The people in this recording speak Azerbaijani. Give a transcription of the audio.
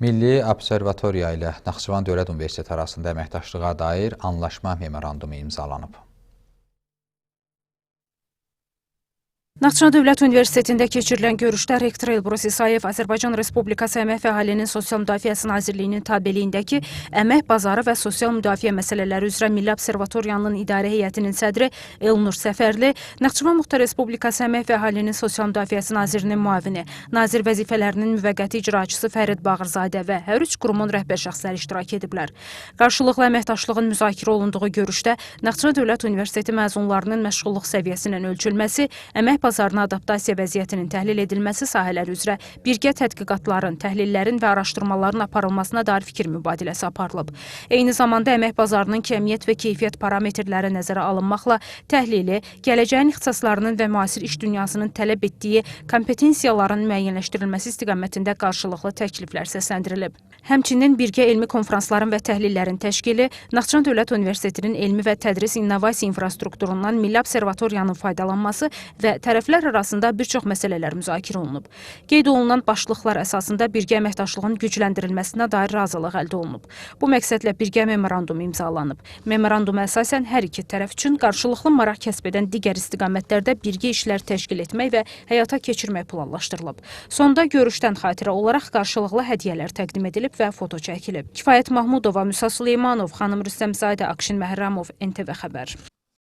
Milli Observatoriya ilə Naxçıvan Dövlət Universiteti arasında əməkdaşlığa dair anlaşma memorandumu imzalanıb. Naxçıvan Dövlət Universitetində keçirilən görüşdə rektor Elbrus İsayev Azərbaycan Respublikası Əmək və Əhalinin Sosial Müdafiəsi Nazirliyinin tabeliyindəki əmək bazarı və sosial müdafiə məsələləri üzrə Milli Observatoriyanın idarə heyətinin sədri Elnur Səfərli, Naxçıvan Muxtar Respublikası Əmək və Əhalinin Sosial Müdafiəsi Nazirinin müavini, nazir vəzifələrinin müvəqqəti icraçısı Fərid Bağırzadə və hər üç qurumun rəhbər şəxsləri iştirak ediblər. Qarşılıqlı əməkdaşlığın müzakirə olunduğu görüşdə Naxçıvan Dövlət Universiteti məzunlarının məşğulluq səviyyəsinin ölçülməsi, əmək bazarına adaptasiya vəziyyətinin təhlil edilməsi sahələri üzrə birgə tədqiqatların, təhlillərin və araşdırmaların aparılmasına dair fikir mübadiləsi aparılıb. Eyni zamanda əmək bazarının kəmiyyət və keyfiyyət parametrləri nəzərə alınmaqla təhlili, gələcəyin ixtisaslarının və müasir iş dünyasının tələb etdiyi kompetensiyaların müəyyənləşdirilməsi istiqamətində qarşılıqlı təkliflər səsləndirilib. Həmçinin birgə elmi konferansların və təhlillərin təşkili, Naxçıvan Dövlət Universitetinin elmi və tədris innovasiya infrastrukturundan Milli Observatoriyanın faydalanması və tərəflər arasında bir çox məsələlər müzakirə olunub. Qeyd olunan başlıqlar əsasında birgə əməkdaşlığın gücləndirilməsinə dair razılıq əldə olunub. Bu məqsədlə birgə memorandum imzalanıb. Memoranduma əsasən hər iki tərəf üçün qarşılıqlı maraq kəsb edən digər istiqamətlərdə birgə işlər təşkil etmək və həyata keçirmək planlaşdırılıb. Sonda görüşdən xatirə olaraq qarşılıqlı hədiyyələr təqdim edilib və foto çəkilib. Kifayət Mahmudova, Müsa Süleymanov, xanım Rüstəmzadə, Akşin Məhərrəmov, NTV Xəbər.